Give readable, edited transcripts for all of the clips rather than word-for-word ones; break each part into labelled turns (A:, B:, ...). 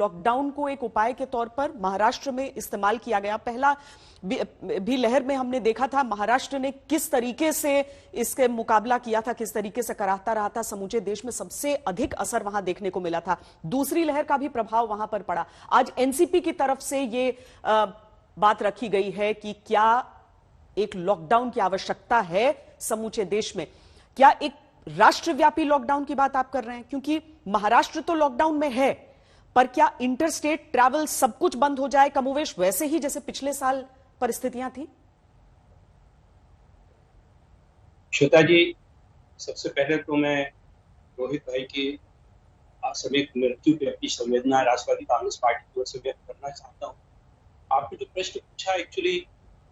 A: Lockdown को एक उपाय के तौर पर महाराष्ट्र में इस्तेमाल किया गया। पहला भी लहर में हमने देखा था महाराष्ट्र ने किस तरीके से इसके मुकाबला किया था, किस तरीके से कराता रहा था। समूचे देश में सबसे अधिक असर वहां देखने को मिला था। दूसरी लहर का भी प्रभाव वहां पर पड़ा। आज एनसीपी की तरफ से ये बात रखी गई है कि क्या एक लॉकडाउन की आवश्यकता है समूचे देश में। क्या एक राष्ट्रव्यापी लॉकडाउन की बात आप कर रहे हैं? क्योंकि महाराष्ट्र तो लॉकडाउन में है, पर क्या इंटरस्टेट ट्रैवल सब कुछ बंद हो जाए कमोवेश वैसे ही जैसे पिछले साल परिस्थितियां थी?
B: श्वेता जी, सबसे पहले तो मैं रोहित भाई की आकस्मिक मृत्यु पे अपनी संवेदना राष्ट्रवादी कांग्रेस पार्टी की ओर से व्यक्त करना चाहता हूँ। आपने जो प्रश्न पूछा, एक्चुअली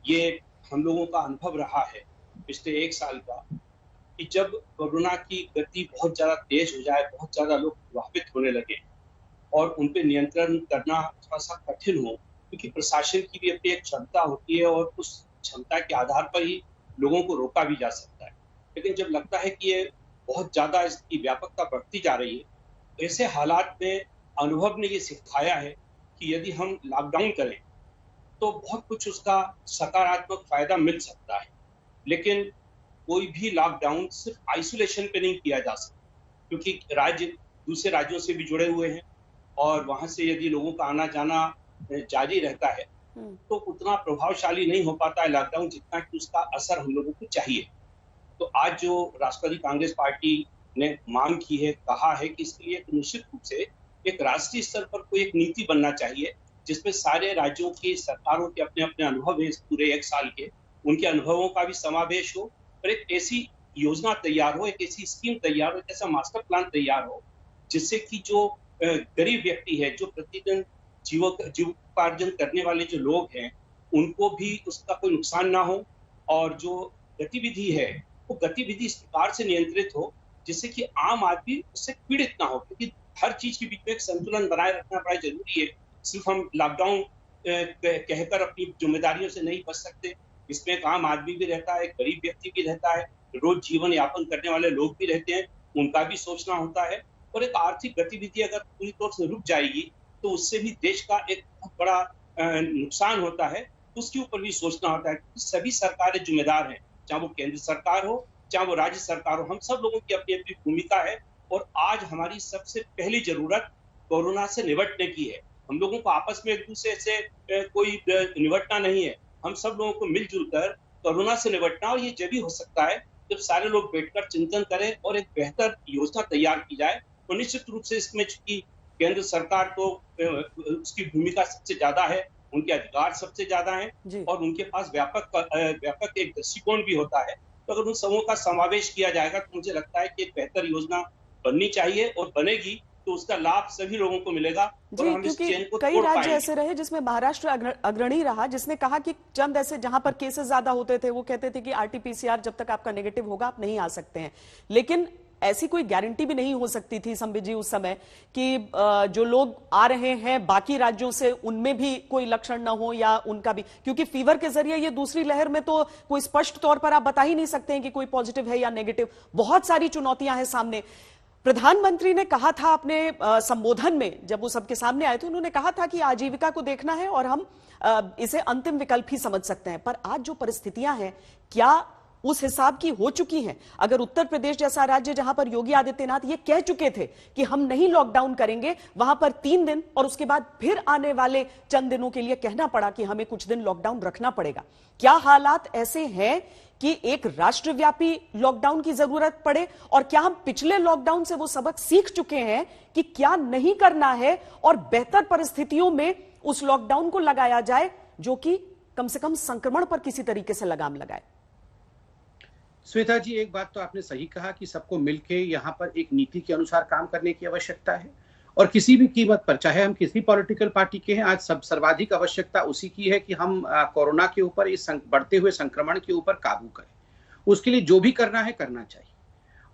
B: ये हम लोगों का अनुभव रहा है पिछले एक साल का कि जब कोरोना की गति बहुत ज्यादा तेज हो जाए, बहुत ज्यादा लोग प्रभावित होने लगे और उन पे नियंत्रण करना थोड़ा सा कठिन हो, क्योंकि प्रशासन की भी अपनी एक क्षमता होती है और उस क्षमता के आधार पर ही लोगों को रोका भी जा सकता है। लेकिन जब लगता है कि ये बहुत ज्यादा इसकी व्यापकता बढ़ती जा रही है, तो ऐसे हालात में अनुभव ने ये सिखाया है कि यदि हम लॉकडाउन करें तो बहुत कुछ उसका सकारात्मक फायदा मिल सकता है। लेकिन कोई भी लॉकडाउन सिर्फ आइसोलेशन पे नहीं किया जा सकता, क्योंकि राज्य दूसरे राज्यों से भी जुड़े हुए हैं और वहां से यदि लोगों का आना जाना जारी रहता है तो उतना प्रभावशाली नहीं हो पाता है लॉकडाउन जितना कि उसका असर हम लोगों को चाहिए। तो आज जो राष्ट्रवादी कांग्रेस पार्टी ने मांग की है, कहा है कि इसके लिए निश्चित रूप से एक राष्ट्रीय स्तर पर कोई एक नीति बनना चाहिए जिसमें सारे राज्यों की सरकारों के अपने अपने अनुभव है, इस पूरे एक साल के उनके अनुभवों का भी समावेश हो और एक ऐसी योजना तैयार हो, एक ऐसी स्कीम तैयार हो, एक ऐसा मास्टर प्लान तैयार हो जिससे कि जो गरीब व्यक्ति है, जो प्रतिदिन जीविकोपार्जन करने वाले जो लोग हैं, उनको भी उसका कोई नुकसान ना हो और जो गतिविधि है वो गतिविधि इस प्रकार से नियंत्रित हो जिससे कि आम आदमी उससे पीड़ित ना हो, क्योंकि हर चीज के बीच में एक संतुलन बनाए रखना बड़ा जरूरी है। सिर्फ हम लॉकडाउन कहकर अपनी जिम्मेदारियों से नहीं बच सकते। इसमें एक आम आदमी भी रहता है, एक गरीब व्यक्ति भी रहता है, रोज जीवन यापन करने वाले लोग भी रहते हैं, उनका भी सोचना होता है। और एक आर्थिक गतिविधि अगर पूरी तौर से रुक जाएगी तो उससे भी देश का एक बहुत बड़ा नुकसान होता है, उसके ऊपर भी सोचना होता है। सभी सरकारें जिम्मेदार हैं, चाहे वो केंद्र सरकार हो चाहे वो राज्य सरकार हो, हम सब लोगों की अपनी अपनी भूमिका है। और आज हमारी सबसे पहली जरूरत कोरोना से निपटने की है। हम लोगों को आपस में एक दूसरे से कोई निपटना नहीं है, हम सब लोगों को मिलजुल कर कोरोना से निपटना। और ये जब भी हो सकता है जब सारे लोग बैठकर चिंतन करें और एक बेहतर योजना तैयार की जाए। तो निश्चित रूप से इसमें चूंकि केंद्र सरकार तो उसकी भूमिका सबसे ज्यादा है, उनके अधिकार सबसे ज्यादा हैं और उनके पास व्यापक एक दृष्टिकोण भी होता है। तो अगर उन समूह का समावेश किया जाएगा तो मुझे लगता है कि एक बेहतर योजना बननी चाहिए और बनेगी तो उसका लाभ सभी लोगों को मिलेगा और हम इस चेन को
A: कई राज्य ऐसे रहे जिसमें महाराष्ट्र अग्रणी रहा, जिसने कहा कि चंद ऐसे जहां पर केसेस ज्यादा होते थे वो कहते थे कि आरटीपीसीआर जब तक आपका नेगेटिव होगा आप नहीं आ सकते हैं। लेकिन ऐसी कोई गारंटी भी नहीं हो सकती थी संबित जी उस समय कि जो लोग आ रहे हैं बाकी राज्यों से उनमें भी कोई लक्षण ना हो या उनका भी, क्योंकि फीवर के जरिए ये दूसरी लहर में तो कोई स्पष्ट तौर पर आप बता ही नहीं सकते हैं कि कोई पॉजिटिव है या नेगेटिव। बहुत सारी चुनौतियां हैं सामने। प्रधानमंत्री ने कहा था अपने संबोधन में, जब वो सबके सामने आए थे, उन्होंने कहा था कि आजीविका को देखना है और हम इसे अंतिम विकल्प ही समझ सकते हैं। पर आज जो परिस्थितियां हैं क्या उस हिसाब की हो चुकी हैं? अगर उत्तर प्रदेश जैसा राज्य जहां पर योगी आदित्यनाथ ये कह चुके थे कि हम नहीं लॉकडाउन करेंगे, वहां पर 3 दिन और उसके बाद फिर आने वाले चंद दिनों के लिए कहना पड़ा कि हमें कुछ दिन लॉकडाउन रखना पड़ेगा, क्या हालात ऐसे हैं कि एक राष्ट्रव्यापी लॉकडाउन की जरूरत पड़े? और क्या हम पिछले लॉकडाउन से वो सबक सीख चुके हैं कि क्या नहीं करना है और बेहतर परिस्थितियों में उस लॉकडाउन को लगाया जाए जो कि कम से कम संक्रमण पर किसी तरीके से लगाम लगाए?
C: श्वेता जी, एक बात तो आपने सही कहा कि सबको मिलके यहाँ पर एक नीति के अनुसार काम करने की आवश्यकता है और किसी भी कीमत पर, चाहे हम किसी पॉलिटिकल पार्टी के हैं, आज सर्वाधिक आवश्यकता उसी की है कि हम कोरोना के ऊपर, इस बढ़ते हुए संक्रमण के ऊपर काबू करें। उसके लिए जो भी करना है करना चाहिए।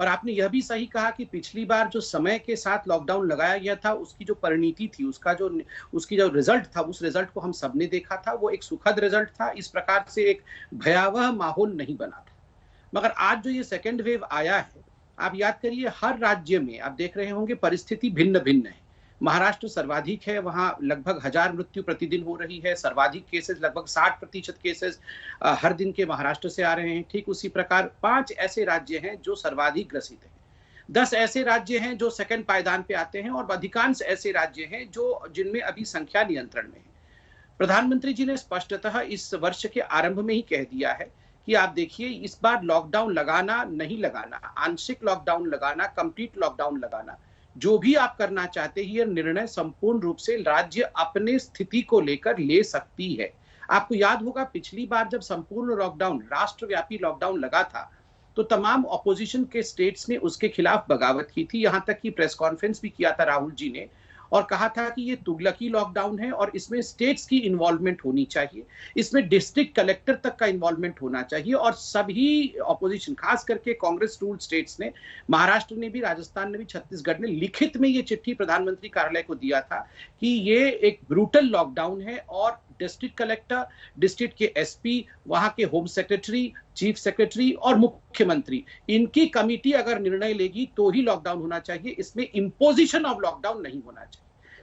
C: और आपने यह भी सही कहा कि पिछली बार जो समय के साथ लॉकडाउन लगाया गया था उसकी जो परिणति थी, उसकी जो रिजल्ट था, उस रिजल्ट को हम सबने देखा था। वो एक सुखद रिजल्ट था। इस प्रकार से एक भयावह माहौल नहीं बना था। मगर आज जो ये सेकेंड वेव आया है, आप याद करिए हर राज्य में आप देख रहे होंगे परिस्थिति भिन्न भिन्न है। महाराष्ट्र सर्वाधिक है, वहां लगभग 1000 मृत्यु प्रतिदिन हो रही है, सर्वाधिक केसेस लगभग 60% केसेस हर दिन के महाराष्ट्र से आ रहे हैं। ठीक उसी प्रकार 5 ऐसे राज्य हैं जो सर्वाधिक ग्रसित हैं, 10 ऐसे राज्य हैं जो सेकंड पायदान पे आते हैं और अधिकांश ऐसे राज्य हैं जो जिनमें अभी संख्या नियंत्रण में है। प्रधानमंत्री जी ने स्पष्टतः इस वर्ष के आरंभ में ही कह दिया है कि आप देखिए, इस बार लॉकडाउन लगाना नहीं लगाना, आंशिक लॉकडाउन लगाना, कंप्लीट लॉकडाउन लगाना, जो भी आप करना चाहते हैं, यह निर्णय संपूर्ण रूप से राज्य अपने स्थिति को लेकर ले सकती है। आपको याद होगा पिछली बार जब संपूर्ण लॉकडाउन, राष्ट्रव्यापी लॉकडाउन लगा था, तो तमाम ऑपोजिशन के स्टेट्स ने उसके खिलाफ बगावत की थी, यहां तक कि प्रेस कॉन्फ्रेंस भी किया था राहुल जी ने और कहा था कि ये तुगलकी लॉकडाउन है और इसमें स्टेट्स की इन्वॉल्वमेंट होनी चाहिए, इसमें डिस्ट्रिक्ट कलेक्टर तक का इन्वॉल्वमेंट होना चाहिए। और सभी ऑपोजिशन, खास करके कांग्रेस रूल्ड स्टेट्स ने, महाराष्ट्र ने भी, राजस्थान ने भी, छत्तीसगढ़ ने लिखित में ये चिट्ठी प्रधानमंत्री कार्यालय को दिया था कि ये एक ब्रूटल लॉकडाउन है और डिस्ट्रिक्ट कलेक्टर, डिस्ट्रिक्ट के एसपी, वहां के होम सेक्रेटरी, चीफ सेक्रेटरी और मुख्यमंत्री, इनकी कमिटी अगर निर्णय लेगी तो ही लॉकडाउन होना चाहिए, इसमें इंपोजिशन ऑफ लॉकडाउन नहीं होना चाहिए।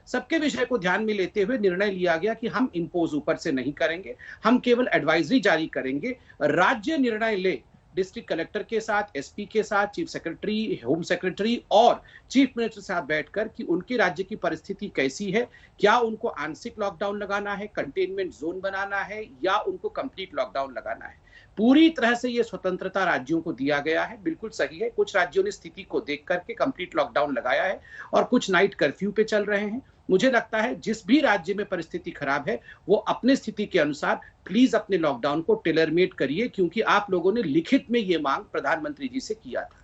C: सबके विषय को ध्यान में लेते हुए निर्णय लिया गया कि हम इंपोज ऊपर से नहीं करेंगे, हम केवल एडवाइजरी जारी करेंगे, राज्य निर्णय ले, डिस्ट्रिक्ट कलेक्टर के साथ, एसपी के साथ, चीफ सेक्रेटरी, होम सेक्रेटरी और चीफ मिनिस्टर के साथ बैठकर कि उनके राज्य की परिस्थिति कैसी है, क्या उनको आंशिक लॉकडाउन लगाना है, कंटेनमेंट जोन बनाना है या उनको कंप्लीट लॉकडाउन लगाना है। पूरी तरह से यह स्वतंत्रता राज्यों को दिया गया है, बिल्कुल सही है। कुछ राज्यों ने स्थिति को देख करके कंप्लीट लॉकडाउन लगाया है और कुछ नाइट कर्फ्यू पे चल रहे हैं। मुझे लगता है जिस भी राज्य में परिस्थिति खराब है वो अपने स्थिति के अनुसार प्लीज अपने लॉकडाउन को टेलर मेड करिए, क्योंकि आप लोगों ने लिखित में ये मांग प्रधानमंत्री जी से किया था।